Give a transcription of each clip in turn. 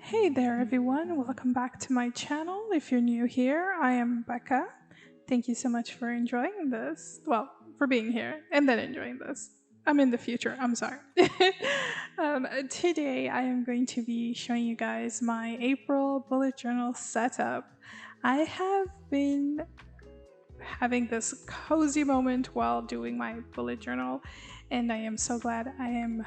Hey there everyone, welcome back to my channel. If you're new here, I am Becca. Thank you so much for enjoying this. Well, for being here and then enjoying this. I'm in the future, I'm sorry. Today I am going to be showing you guys my April bullet journal setup. I have been having this cozy moment while doing my bullet journal, and I am so glad I am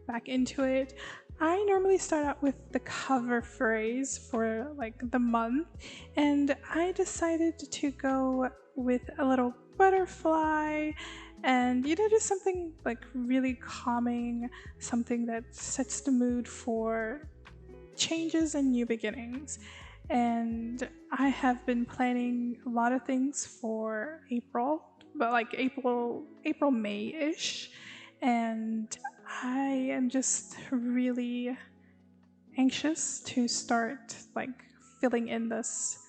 back into it. I normally start out with the cover phrase for like the month, and I decided to go with a little butterfly and just something like really calming, something that sets the mood for changes and new beginnings. And I have been planning a lot of things for April, but like May-ish. And I am just really anxious to start like filling in this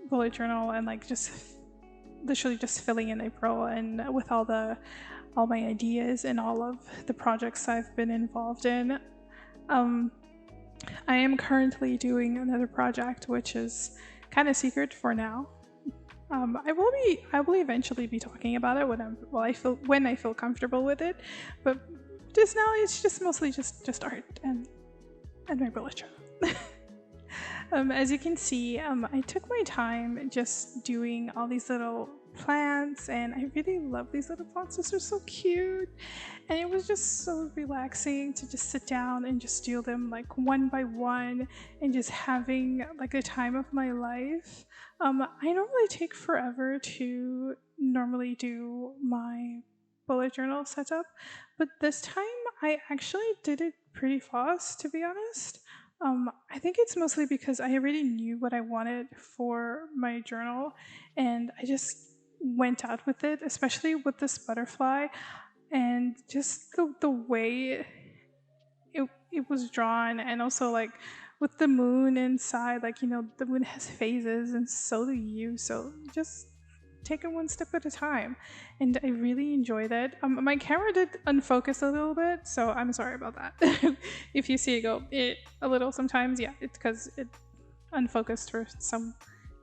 bullet journal and like just literally just filling in April and with all my ideas and all of the projects I've been involved in. I am currently doing another project which is kind of secret for now. I will eventually be talking about it when I feel comfortable with it, but just now it's just mostly just art and my bullet journal. As you can see, I took my time just doing all these little plants, and I really love these little plants. These are so cute, and it was just so relaxing to just sit down and just do them like one by one and just having like the time of my life. I normally take forever to normally do my bullet journal setup, but this time I actually did it pretty fast, to be honest. I think it's mostly because I already knew what I wanted for my journal, and I just went out with it, especially with this butterfly, and just the way it was drawn, and also like with the moon inside, like the moon has phases, and so do you. So just take it one step at a time, and I really enjoyed it. My camera did unfocus a little bit, so I'm sorry about that. If you see it go a little sometimes, yeah, it's because it unfocused for some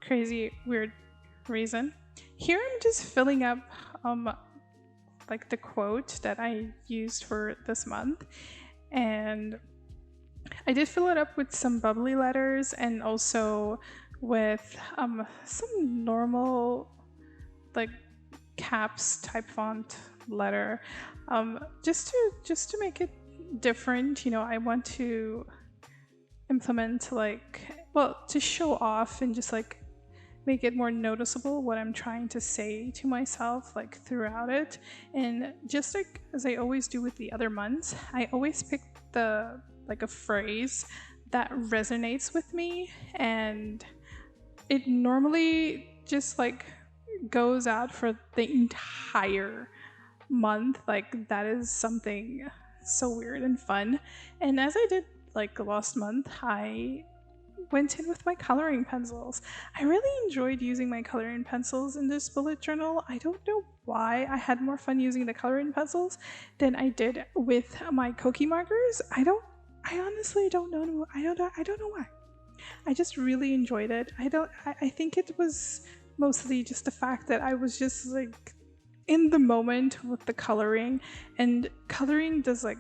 crazy weird reason. Here I'm just filling up like the quote that I used for this month, and I did fill it up with some bubbly letters and also with some normal like caps type font letter, just to make it different. I want to implement to show off and just like make it more noticeable what I'm trying to say to myself like throughout it. And just like as I always do with the other months, I always pick a phrase that resonates with me, and it normally just like goes out for the entire month. Like that is something so weird and fun. And as I did like last month, I went in with my coloring pencils. I really enjoyed using my coloring pencils in this bullet journal. I don't know why I had more fun using the coloring pencils than I did with my Koki markers. I honestly don't know. I don't know why. I just really enjoyed it. I think it was mostly just the fact that I was just like in the moment with the coloring, and coloring does like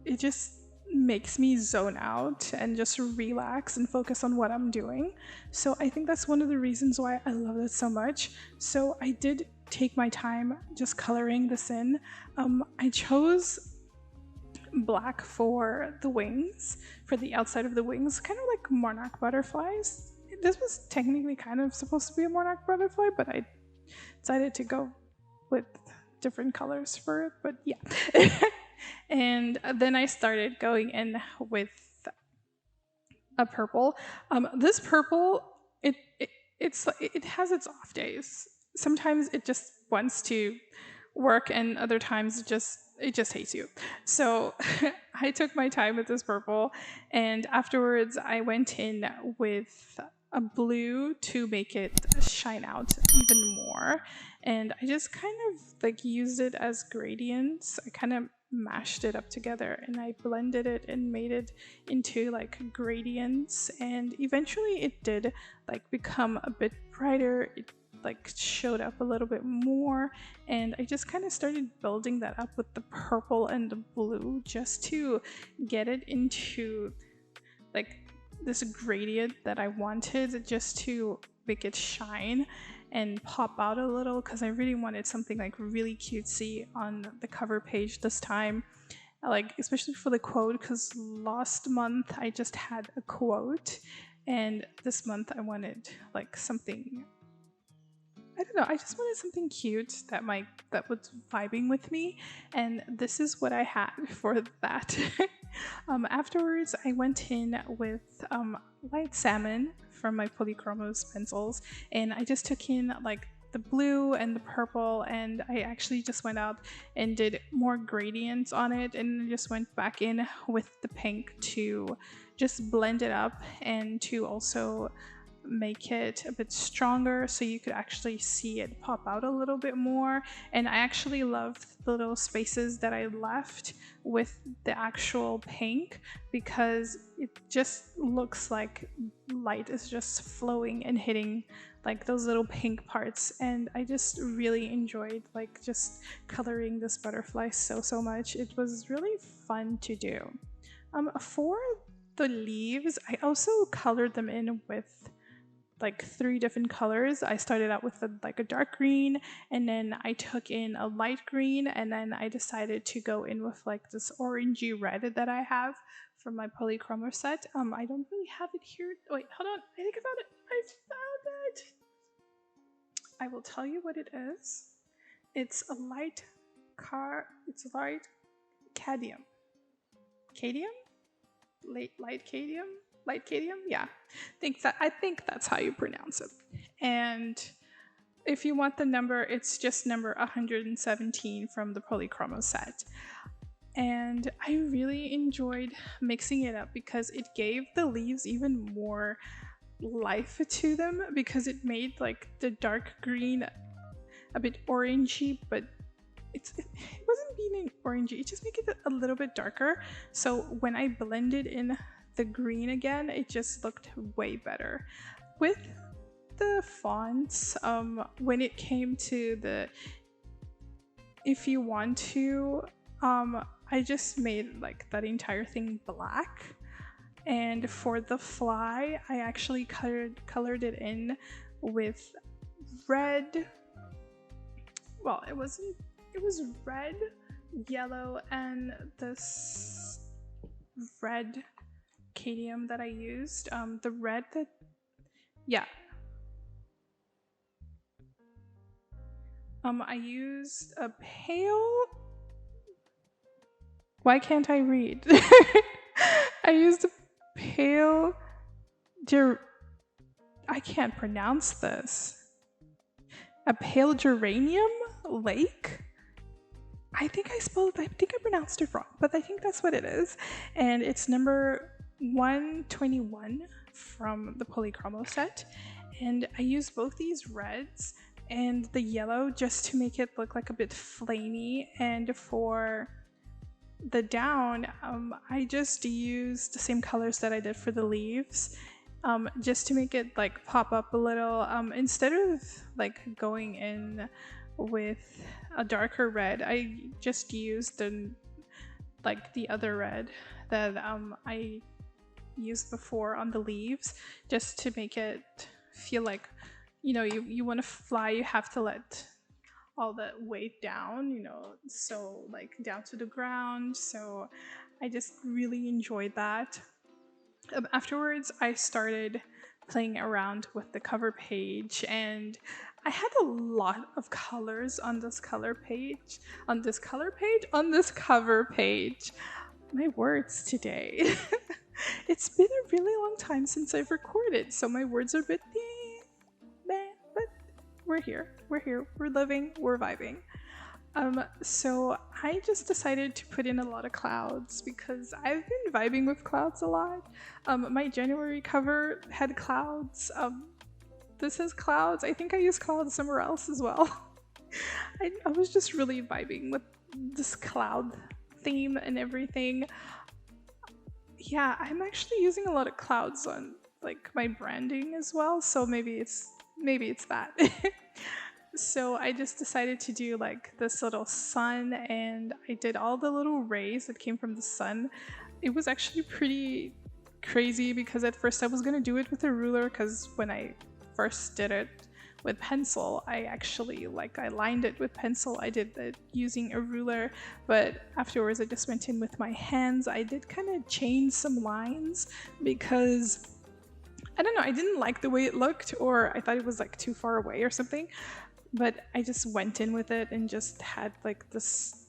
it just makes me zone out and just relax and focus on what I'm doing. So I think that's one of the reasons why I love it so much. So I did take my time just coloring this in. I chose black for the wings, for the outside of the wings, kind of like monarch butterflies. This was technically kind of supposed to be a monarch butterfly, but I decided to go with different colors for it. But yeah. And then I started going in with a purple. This purple, it has its off days. Sometimes it just wants to work, and other times it just hates you. So I took my time with this purple, and afterwards I went in with a blue to make it shine out even more. And I just kind of like used it as gradients. I kind of mashed it up together and I blended it and made it into like gradients, and eventually it did like become a bit brighter. It like showed up a little bit more, and I just kind of started building that up with the purple and the blue just to get it into like this gradient that I wanted, just to make it shine and pop out a little, because I really wanted something like really cutesy on the cover page this time, like especially for the quote, because last month I just had a quote and this month I wanted like something, I don't know, I just wanted something cute that was vibing with me, and this is what I had for that. Afterwards, I went in with light salmon from my Polychromas pencils, and I just took in like the blue and the purple, and I actually just went out and did more gradients on it, and just went back in with the pink to just blend it up and to also make it a bit stronger so you could actually see it pop out a little bit more. And I actually loved the little spaces that I left with the actual pink, because it just looks like light is just flowing and hitting like those little pink parts, and I just really enjoyed like just coloring this butterfly so much. It was really fun to do. For the leaves, I also colored them in with like 3 different colors. I started out with like a dark green, and then I took in a light green, and then I decided to go in with like this orangey red that I have from my Polychroma set. I don't really have it here. Wait, hold on. I think I found it. I found it. I will tell you what it is. It's a light cadmium. Cadmium? Light cadmium? Light cadmium? Yeah. I think that's how you pronounce it. And if you want the number, it's just number 117 from the Polychroma set. And I really enjoyed mixing it up because it gave the leaves even more life to them, because it made like the dark green a bit orangey, but it wasn't being orangey, it just made it a little bit darker. So when I blended in the green again, it just looked way better. With the fonts, when it came to the if you want to, I just made like that entire thing black. And for the fly, I actually colored it in with red. Well, it was red, yellow, and this red cadmium that I used. The red that, yeah. I used a pale. Why can't I read? I used a pale. I can't pronounce this. A pale geranium lake. I think I pronounced it wrong, but I think that's what it is. And it's number 121 from the Polychroma set. And I used both these reds and the yellow just to make it look like a bit flamey. And for the down, I just used the same colors that I did for the leaves, just to make it like pop up a little. Instead of like going in with a darker red, I just used the other red that I used before on the leaves, just to make it feel like, you want to fly, you have to let all that weight down, so like down to the ground. So I just really enjoyed that. Afterwards, I started playing around with the cover page, and I had a lot of colors on this cover page. My words today. It's been a really long time since I've recorded, so my words are a bit meh, but we're here, we're living, we're vibing. So I just decided to put in a lot of clouds because I've been vibing with clouds a lot. My January cover had clouds. This has clouds. I think I used clouds somewhere else as well. I was just really vibing with this cloud theme and everything. Yeah, I'm actually using a lot of clouds on like my branding as well, so maybe it's that. So I just decided to do like this little sun, and I did all the little rays that came from the sun. It was actually pretty crazy because at first I was gonna do it with a ruler, because when I first did it with pencil, I actually I lined it with pencil. I did it using a ruler, but afterwards I just went in with my hands. I did kind of change some lines because I don't know, I didn't like the way it looked, or I thought it was like too far away or something. But I just went in with it and just had like this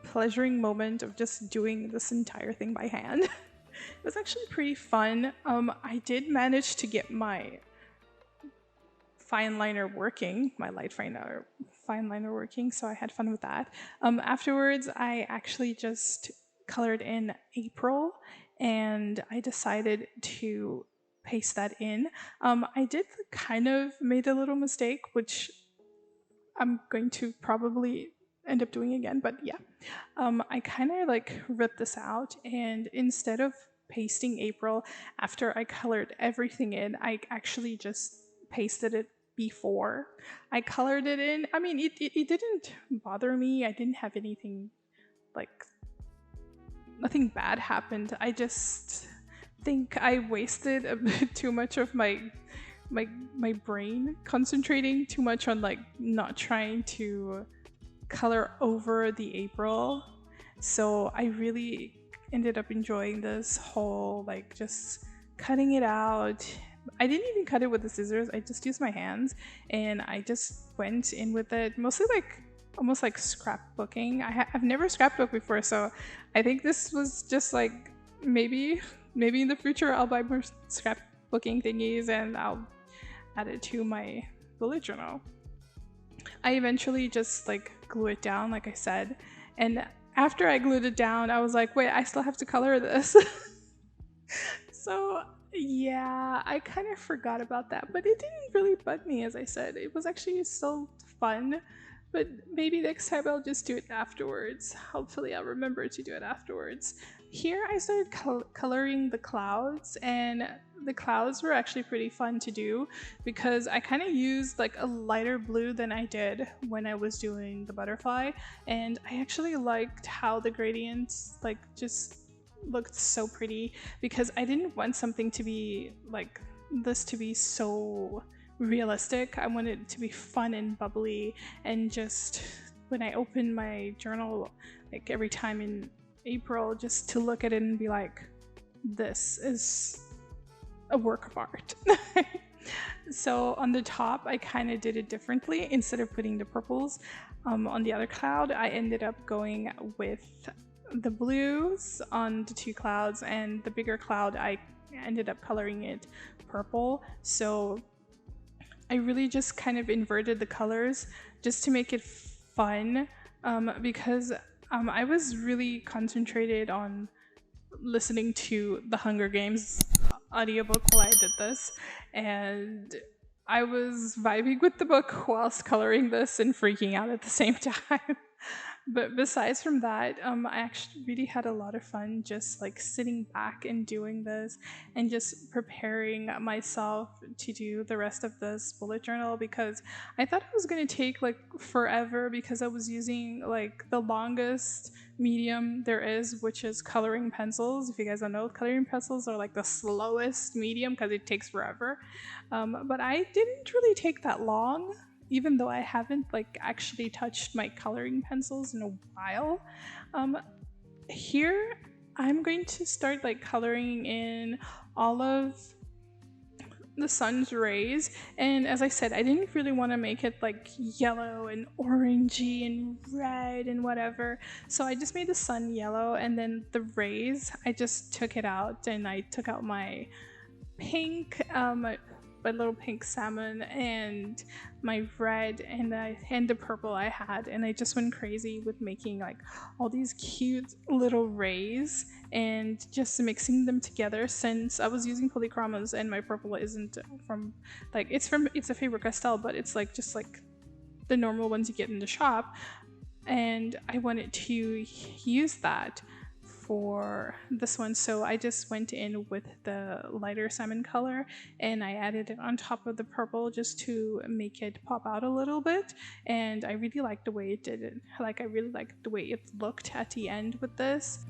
pleasuring moment of just doing this entire thing by hand. It was actually pretty fun. I did manage to get my fine liner working, my light fine liner working, so I had fun with that. Afterwards, I actually just colored in April, and I decided to paste that in. I did kind of made a little mistake, which I'm going to probably end up doing again, but yeah. I kind of ripped this out, and instead of pasting April after I colored everything in, I actually just pasted it before I colored it in. I mean, it didn't bother me. I didn't have anything, nothing bad happened. I just think I wasted a bit too much of my brain concentrating too much on not trying to color over the April. So I really ended up enjoying this whole just cutting it out. I didn't even cut it with the scissors. I just used my hands, and I just went in with it, mostly almost like scrapbooking. I've never scrapbooked before, so I think this was just maybe in the future I'll buy more scrapbooking thingies and I'll add it to my bullet journal. I eventually just glue it down, like I said, and after I glued it down, I was like, wait, I still have to color this. So yeah, I kind of forgot about that, but it didn't really bug me. As I said, it was actually still fun, but maybe next time I'll just do it afterwards. Hopefully I'll remember to do it afterwards. Here I started coloring the clouds, and the clouds were actually pretty fun to do because I kind of used a lighter blue than I did when I was doing the butterfly, and I actually liked how the gradients just looked so pretty because I didn't want something to be this to be so realistic. I wanted it to be fun and bubbly, and just when I open my journal every time in April, just to look at it and be like, this is a work of art. So on the top I kind of did it differently. Instead of putting the purples on the other cloud, I ended up going with the blues on the two clouds, and the bigger cloud I ended up coloring it purple. So I really just kind of inverted the colors just to make it fun, because I was really concentrated on listening to the Hunger Games audiobook while I did this, and I was vibing with the book whilst coloring this and freaking out at the same time. But besides from that, I actually really had a lot of fun just sitting back and doing this and just preparing myself to do the rest of this bullet journal, because I thought it was going to take forever because I was using the longest medium there is, which is coloring pencils. If you guys don't know, coloring pencils are the slowest medium because it takes forever. But I didn't really take that long, even though I haven't actually touched my coloring pencils in a while. Here I'm going to start coloring in all of the sun's rays, and as I said, I didn't really want to make it yellow and orangey and red and whatever, so I just made the sun yellow, and then the rays, I just took it out, and I took out my pink, my little pink salmon, and my red, and the purple I had, and I just went crazy with making all these cute little rays and just mixing them together. Since I was using polychromas and my purple isn't from it's a Faber-Castell, but it's just the normal ones you get in the shop, and I wanted to use that for this one, so I just went in with the lighter salmon color and I added it on top of the purple just to make it pop out a little bit. And I really liked the way it did it. Like, I really liked the way it looked at the end with this.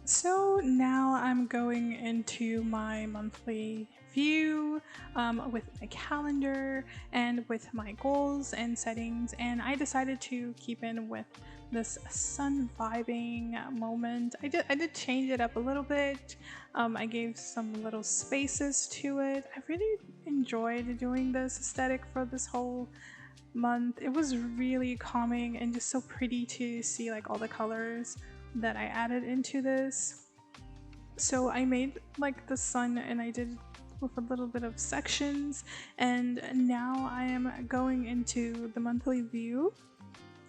So now I'm going into my monthly view with my calendar and with my goals and settings, and I decided to keep in with this sun vibing moment. I did change it up a little bit. I gave some little spaces to it. I really enjoyed doing this aesthetic for this whole month. It was really calming and just so pretty to see like all the colors that I added into this. So I made like the sun and I did with a little bit of sections, and now I am going into the monthly view.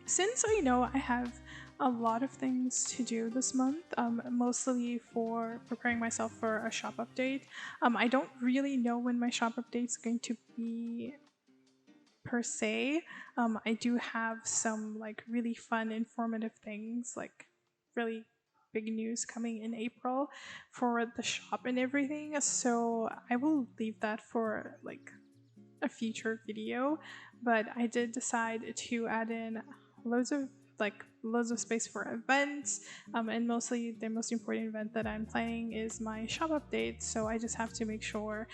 Since I know I have a lot of things to do this month, mostly for preparing myself for a shop update. I don't really know when my shop update is going to be per se. I do have some like really fun, informative things, like really big news coming in April for the shop and everything. So I will leave that for like a future video. But I did decide to add in loads of space for events, and mostly the most important event that I'm planning is my shop update. So I just have to make sure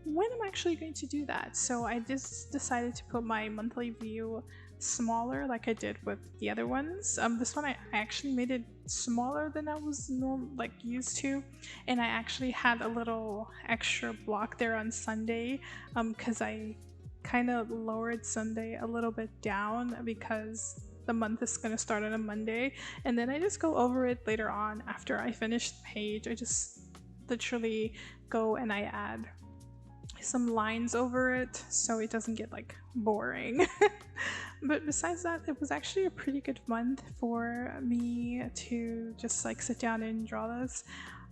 when I'm actually going to do that. So I just decided to put my monthly view smaller like I did with the other ones. This one I actually made it smaller than I was used to, and I actually had a little extra block there on Sunday because I kind of lowered Sunday a little bit down because the month is going to start on a Monday, and then I just go over it later on after I finish the page. I just literally go and I add some lines over it so it doesn't get like boring. But besides that, it was actually a pretty good month for me to just like sit down and draw this.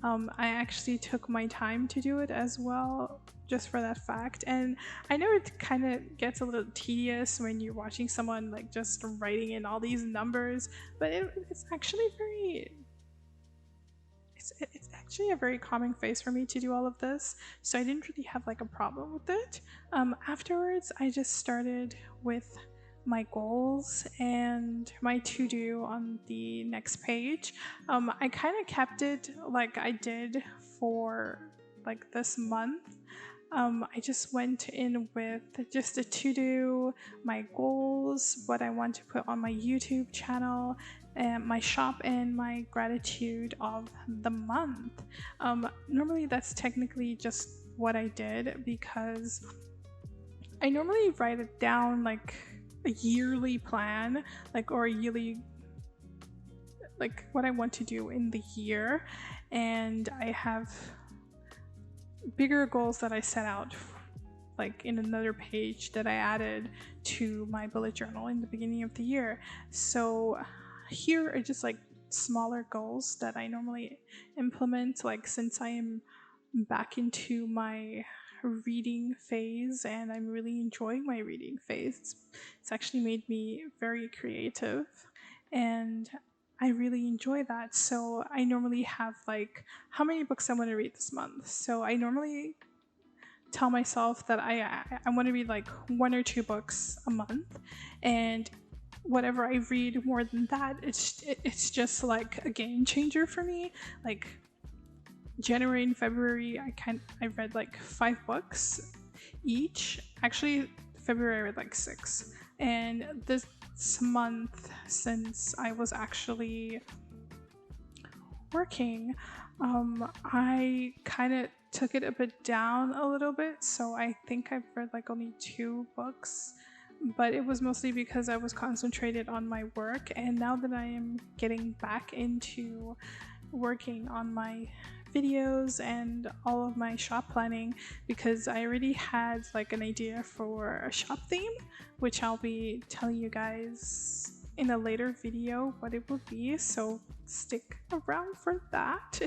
I actually took my time to do it as well, just for that fact. And I know it kind of gets a little tedious when you're watching someone like just writing in all these numbers, but it's actually it's actually a very calming phase for me to do all of this, so I didn't really have like a problem with it. Afterwards, I just started with my goals and my to-do on the next page. I kind of kept it like I did for like this month. I just went in with just the to-do, my goals, what I want to put on my YouTube channel, my shop and my gratitude of the month. Normally that's technically just what I did, because I normally write it down like a yearly plan, like, or a yearly, like what I want to do in the year, and I have bigger goals that I set out like in another page that I added to my bullet journal in the beginning of the year. So here are just like smaller goals that I normally implement, like since I am back into my reading phase and I'm really enjoying my reading phase. It's actually made me very creative and I really enjoy that. So I normally have like how many books I want to read this month. So I normally tell myself that I want to read like 1 or 2 books a month, and whatever I read more than that, it's just like a game changer for me. Like January and February, I read like 5 books each. Actually, February I read like 6, and this month, since I was actually working, I kind of took it a bit down a little bit, so I think I've read like only 2 books, but it was mostly because I was concentrated on my work, and now that I am getting back into working on my videos and all of my shop planning, because I already had like an idea for a shop theme, which I'll be telling you guys in a later video what it will be, so stick around for that.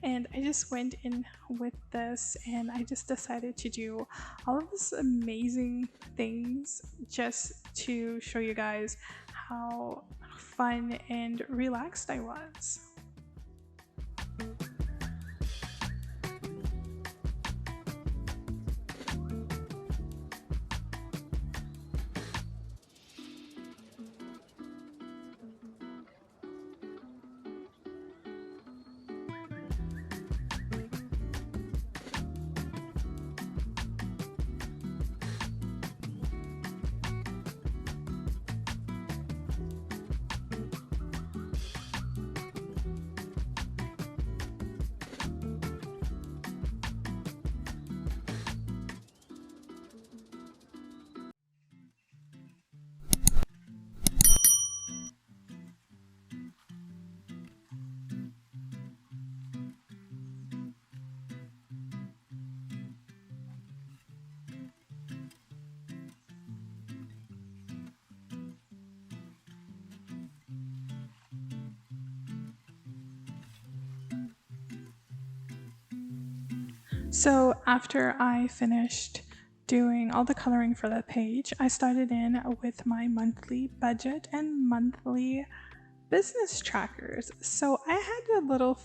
And I just went in with this and I just decided to do all of these amazing things just to show you guys how fun and relaxed I was. So after I finished doing all the coloring for that page, I started in with my monthly budget and monthly business trackers. So I had a little,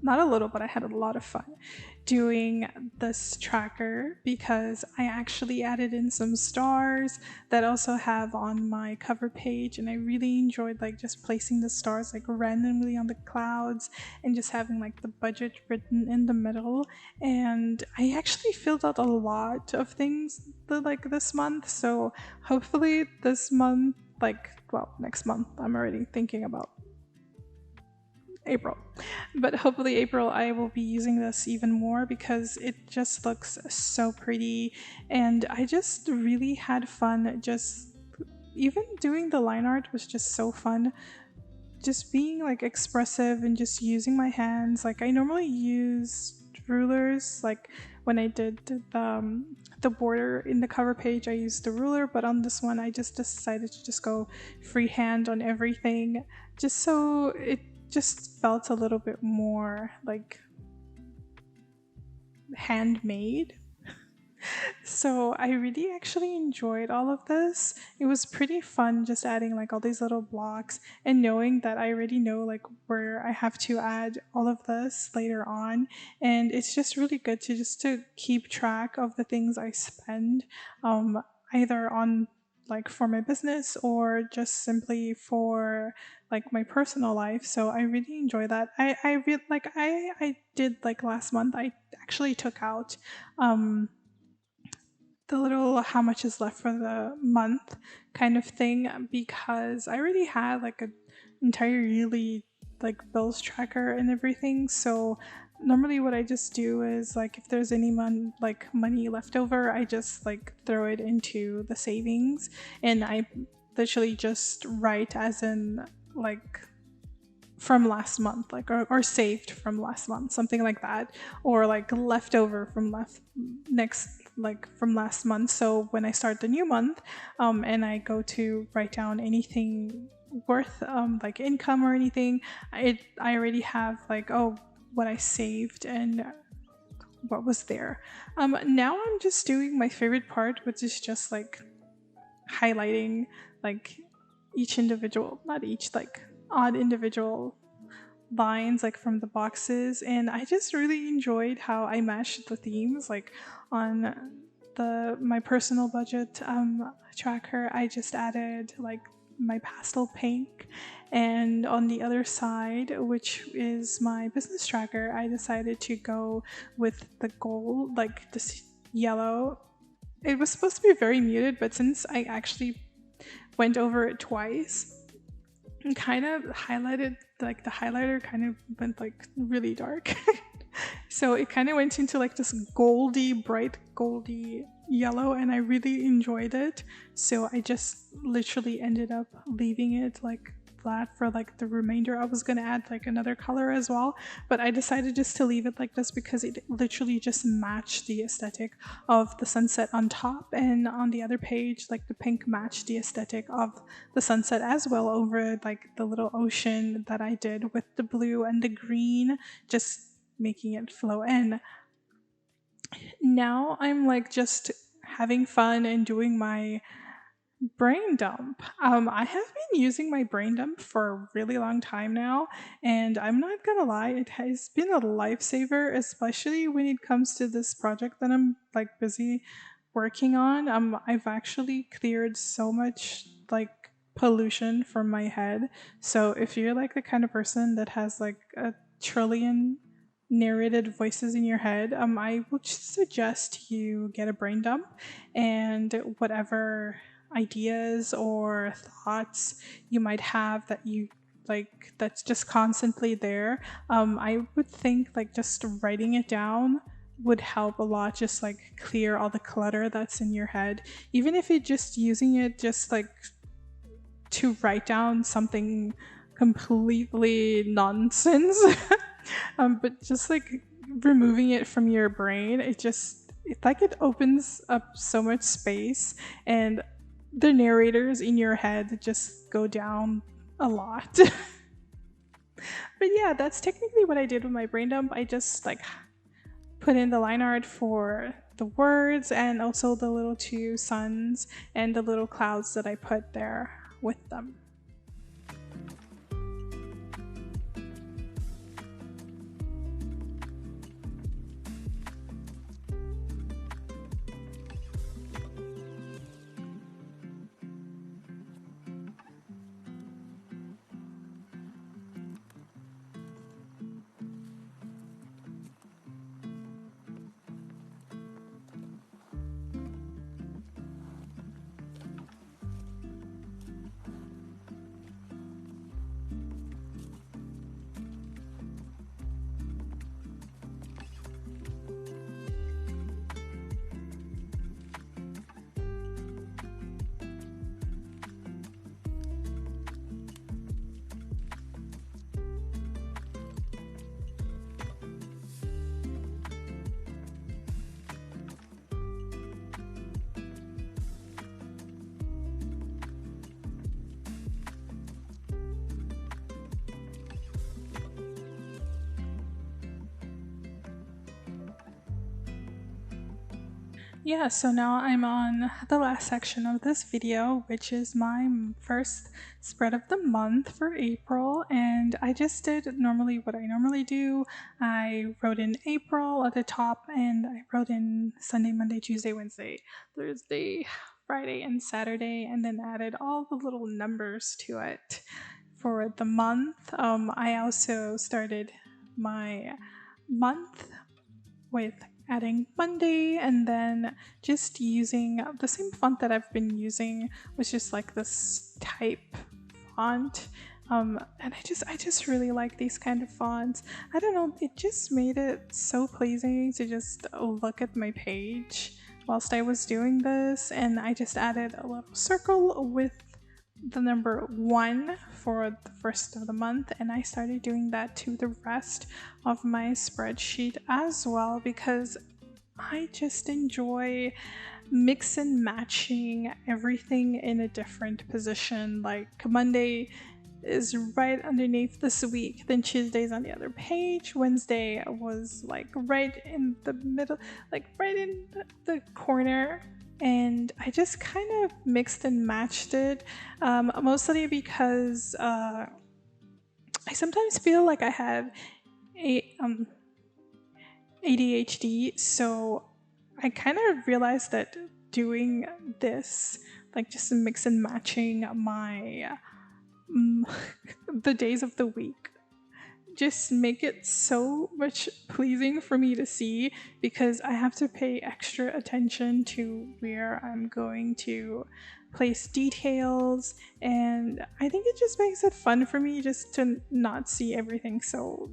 not a little, but I had a lot of fun doing this tracker, because I actually added in some stars that I also have on my cover page, and I really enjoyed like just placing the stars like randomly on the clouds and just having like the budget written in the middle. And I actually filled out a lot of things like this month, so hopefully this month, like, well, next month, I'm already thinking about April, but hopefully April I will be using this even more because it just looks so pretty, and I just really had fun. Just even doing the line art was just so fun, just being like expressive and just using my hands. Like I normally use rulers, like when I did the border in the cover page I used the ruler, but on this one I just decided to just go freehand on everything, just so it just felt a little bit more like handmade. So I really actually enjoyed all of this. It was pretty fun just adding like all these little blocks and knowing that I already know like where I have to add all of this later on. And it's just really good to just to keep track of the things I spend, either on like for my business or just simply for like my personal life. So I really enjoy that. I did like last month I actually took out the little how much is left for the month kind of thing, because I already had like an entire yearly like bills tracker and everything. So normally what I just do is like if there's any money left over, I just like throw it into the savings, and I literally just write as in like from last month, like or saved from last month, something like that, or like leftover from last month. So when I start the new month, and I go to write down anything worth like income or anything, I already have like, oh, what I saved and what was there. Now I'm just doing my favorite part, which is just like highlighting like each individual, not each, like odd individual lines like from the boxes. And I just really enjoyed how I matched the themes. Like on my personal budget tracker, I just added like my pastel pink, and on the other side, which is my business tracker, I decided to go with the gold, like this yellow. It was supposed to be very muted, but since I actually went over it twice, and kind of highlighted, like the highlighter kind of went like really dark. So it kind of went into like this bright goldy yellow, and I really enjoyed it. So I just literally ended up leaving it like flat for like the remainder. I was gonna add like another color as well, but I decided just to leave it like this because it literally just matched the aesthetic of the sunset on top, and on the other page like the pink matched the aesthetic of the sunset as well, over like the little ocean that I did with the blue and the green, just making it flow in. Now I'm like just having fun and doing my brain dump. I have been using my brain dump for a really long time now, and I'm not gonna lie, it has been a lifesaver, especially when it comes to this project that I'm like busy working on. I've actually cleared so much like pollution from my head. So if you're like the kind of person that has like a trillion narrated voices in your head, I would suggest you get a brain dump, and whatever ideas or thoughts you might have that you like that's just constantly there, I would think like just writing it down would help a lot, just like clear all the clutter that's in your head, even if you're just using it just like to write down something completely nonsense. But just like removing it from your brain, it's like it opens up so much space, and the narrators in your head just go down a lot. But yeah, that's technically what I did with my brain dump. I just like put in the line art for the words, and also the little two suns and the little clouds that I put there with them. Yeah, so now I'm on the last section of this video, which is my first spread of the month for April. And I just did normally what I normally do. I wrote in April at the top, and I wrote in Sunday, Monday, Tuesday, Wednesday, Thursday, Friday, and Saturday, and then added all the little numbers to it for the month. I also started my month with adding Monday, and then just using the same font that I've been using, which is like this type font. And I just really like these kind of fonts. I don't know, it just made it so pleasing to just look at my page whilst I was doing this, and I just added a little circle with the number 1 for the first of the month, and I started doing that to the rest of my spreadsheet as well, because I just enjoy mix and matching everything in a different position. Like Monday is right underneath this week, then Tuesday's on the other page, Wednesday was like right in the middle, like right in the corner, and I just kind of mixed and matched it, mostly because I sometimes feel like I have ADHD, so I kind of realized that doing this, like just mix and matching my the days of the week, just make it so much pleasing for me to see, because I have to pay extra attention to where I'm going to place details, and I think it just makes it fun for me just to not see everything so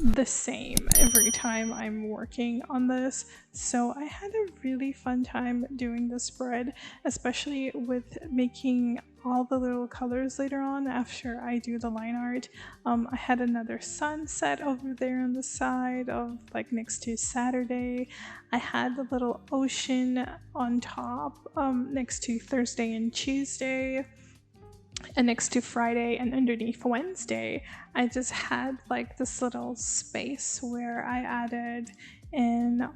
the same every time I'm working on this. So I had a really fun time doing the spread, especially with making all the little colors later on after I do the line art. I had another sunset over there on the side of like next to Saturday. I had the little ocean on top next to Thursday and Tuesday. And next to Friday and underneath Wednesday, I just had like this little space where I added in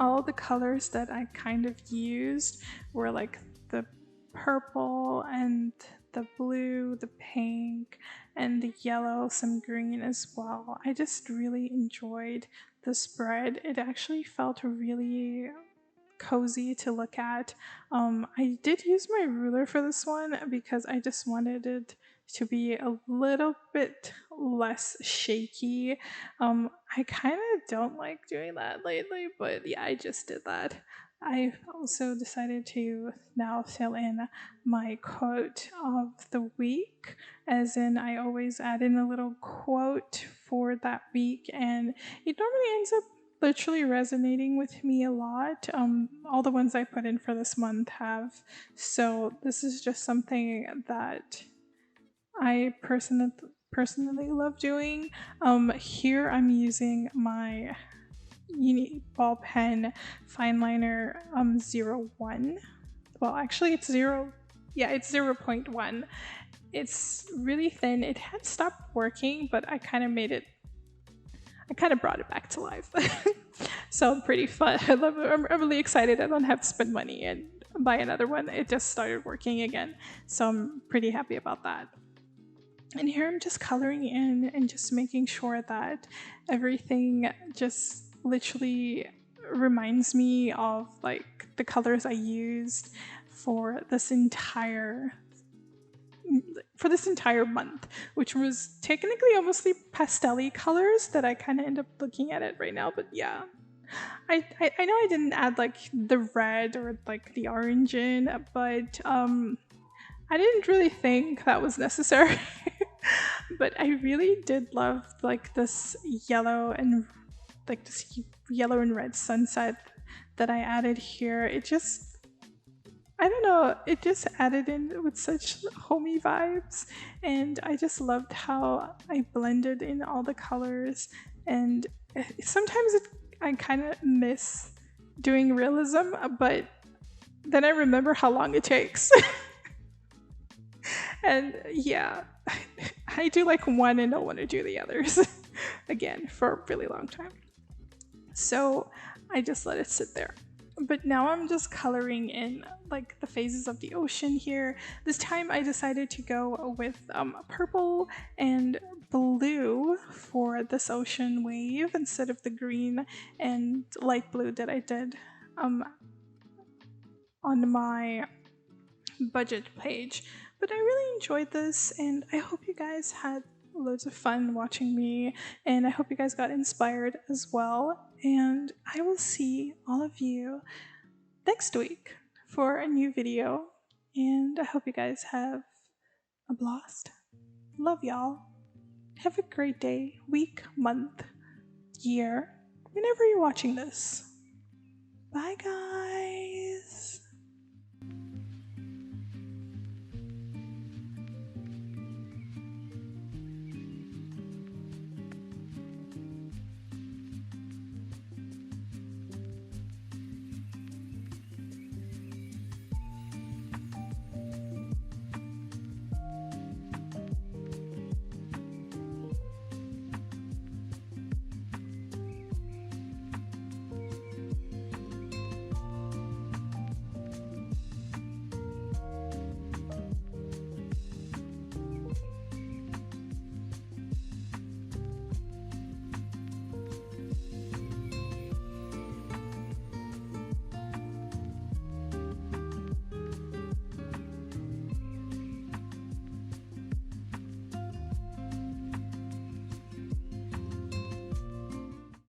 all the colors that I kind of used were like the purple and the blue, the pink, and the yellow, some green as well. I just really enjoyed the spread. It actually felt really cozy to look at. I did use my ruler for this one because I just wanted it to be a little bit less shaky. I kind of don't like doing that lately, but yeah, I just did that. I also decided to now fill in my quote of the week, as in I always add in a little quote for that week, and it normally ends up literally resonating with me a lot. All the ones I put in for this month have. So this is just something that I personally love doing. Here I'm using my uni ball pen fine liner 01. Well, actually it's 0.1. It's really thin. It had stopped working, but I kind of brought it back to life. So I'm pretty fun. I'm really excited. I don't have to spend money and buy another one. It just started working again. So I'm pretty happy about that. And here I'm just coloring in and just making sure that everything just literally reminds me of like the colors I used for this entire month, which was technically almost pastel-y colors that I kind of end up looking at it right now. But yeah, I know I didn't add like the red or like the orange in, but I didn't really think that was necessary. But I really did love like this yellow and red sunset that I added here. I don't know, it just added in with such homey vibes, and I just loved how I blended in all the colors. And sometimes I kind of miss doing realism, but then I remember how long it takes. And yeah, I do like one and don't want to do the others again for a really long time. So I just let it sit there. But now I'm just coloring in like the phases of the ocean here. This time I decided to go with purple and blue for this ocean wave instead of the green and light blue that I did on my budget page. But I really enjoyed this, and I hope you guys had loads of fun watching me, and I hope you guys got inspired as well. And I will see all of you next week for a new video, and I hope you guys have a blast. Love y'all. Have a great day, week, month, year, whenever you're watching this. Bye, guys.